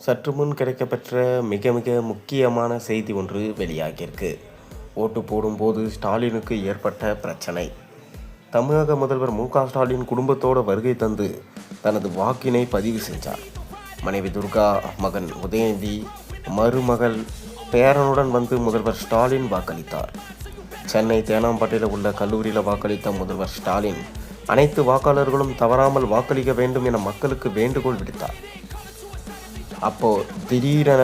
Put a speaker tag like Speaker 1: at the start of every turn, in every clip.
Speaker 1: சற்று முன் கிடைக்கப்பெற்ற மிக மிக முக்கியமான செய்தி ஒன்று வெளியாகியிருக்கு. ஓட்டு போடும்போது ஸ்டாலினுக்கு ஏற்பட்ட பிரச்சனை. தமிழக முதல்வர் மு.க.ஸ்டாலின் குடும்பத்தோடு வருகை தந்து தனது வாக்கினை பதிவு செஞ்சார். மனைவி துர்கா, மகன் உதயநிதி, மருமகள், பேரனுடன் வந்து முதல்வர் ஸ்டாலின் வாக்களித்தார். சென்னை தேனாம்பேட்டையில் உள்ள கல்லூரியில் வாக்களித்த முதல்வர் ஸ்டாலின் அனைத்து வாக்காளர்களும் தவறாமல் வாக்களிக்க வேண்டும் என மக்களுக்கு வேண்டுகோள் விடுத்தார். அப்போ திடீரென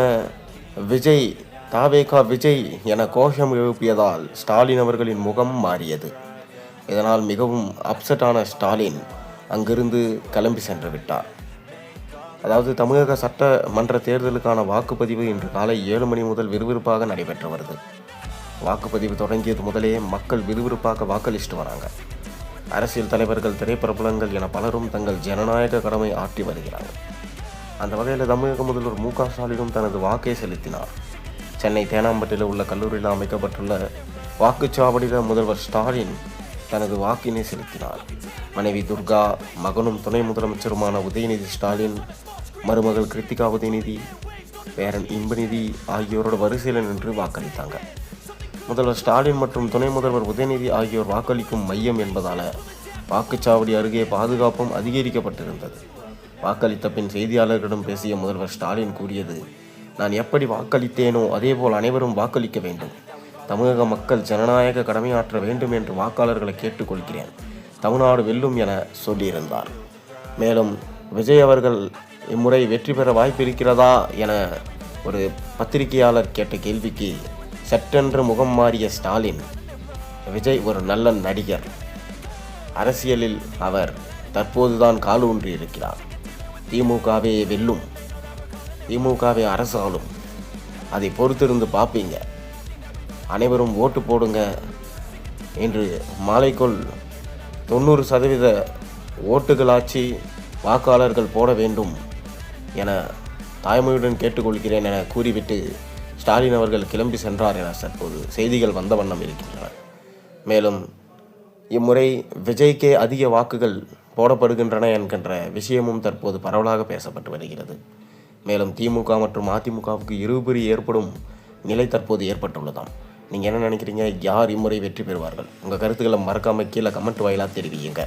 Speaker 1: விஜய், தாவேகா விஜய் என கோஷம் எழுப்பியதால் ஸ்டாலின் அவர்களின் முகம் மாறியது. இதனால் மிகவும் அப்செட்டான ஸ்டாலின் அங்கிருந்து கிளம்பி சென்று விட்டார். அதாவது தமிழக சட்டமன்ற தேர்தலுக்கான வாக்குப்பதிவு இன்று காலை 7 மணி முதல் விறுவிறுப்பாக நடைபெற்று வருது. வாக்குப்பதிவு தொடங்கியது முதலே மக்கள் விறுவிறுப்பாக வாக்களிச்சுட்டு வராங்க. அரசியல் தலைவர்கள், திரைப்பிரபலங்கள் என பலரும் தங்கள் ஜனநாயக கடமை ஆற்றி வருகிறார்கள். அந்த வகையில் தமிழக முதல்வர் மு.க.ஸ்டாலினும் தனது வாக்கை செலுத்தினார். சென்னை தேனாம்பேட்டையில் உள்ள கல்லூரியில் அமைக்கப்பட்டுள்ள வாக்குச்சாவடியில் முதல்வர் ஸ்டாலின் தனது வாக்கினை செலுத்தினார். மனைவி துர்கா, மகனும் துணை முதலமைச்சருமான உதயநிதி ஸ்டாலின், மருமகள் கிருத்திகா உதயநிதி, பேரன் இன்பநிதி ஆகியோரோட வரிசையில் நின்று வாக்களித்தாங்க. முதல்வர் ஸ்டாலின் மற்றும் துணை முதல்வர் உதயநிதி ஆகியோர் வாக்களிக்கும் மையம் என்பதால் வாக்குச்சாவடி அருகே பாதுகாப்பும் அதிகரிக்கப்பட்டிருந்தது. வாக்களித்த பின் செய்தியாளர்களிடம் பேசிய முதல்வர் ஸ்டாலின் கூறியது, நான் எப்படி வாக்களித்தேனோ அதேபோல் அனைவரும் வாக்களிக்க வேண்டும். தமிழக மக்கள் ஜனநாயக கடமையாற்ற வேண்டும் என்று வாக்காளர்களை கேட்டுக்கொள்கிறேன். தமிழ்நாடு வெல்லும் என சொல்லியிருந்தார். மேலும் விஜய் அவர்கள் இம்முறை வெற்றி பெற வாய்ப்பு இருக்கிறதா என ஒரு பத்திரிகையாளர் கேட்ட கேள்விக்கு சட்டென்று முகம் மாறிய ஸ்டாலின், விஜய் ஒரு நல்ல நடிகர், அரசியலில் அவர் தற்போதுதான் கால் ஊன்றி இருக்கிறார். திமுகவே வெல்லும், திமுகவே அரசாளும், அதை பொறுத்திருந்து பார்ப்பீங்க, அனைவரும் ஓட்டு போடுங்க என்று மாலைக்குள் 90% ஓட்டுகளாட்சி வாக்காளர்கள் போட வேண்டும் என தாய்மொழியுடன் கேட்டுக்கொள்கிறேன் என கூறிவிட்டு ஸ்டாலின் அவர்கள் கிளம்பி சென்றார் என தற்போது செய்திகள் வந்த வண்ணம் இருக்கின்றன. மேலும் இம்முறை விஜய்க்கே அதிக வாக்குகள் போடப்படுகின்றன என்கின்ற விஷயமும் தற்போது பரவலாக பேசப்பட்டு வருகிறது. மேலும் திமுக மற்றும் அதிமுகவுக்கு இருபுரி ஏற்படும் நிலை தற்போது ஏற்பட்டுள்ளதாம். நீங்கள் என்ன நினைக்கிறீங்க? யார் இம்முறை வெற்றி பெறுவார்கள்? உங்கள் கருத்துக்களை மறக்காமல் கீழே கமெண்ட் வாயிலாக தெரிவியுங்க.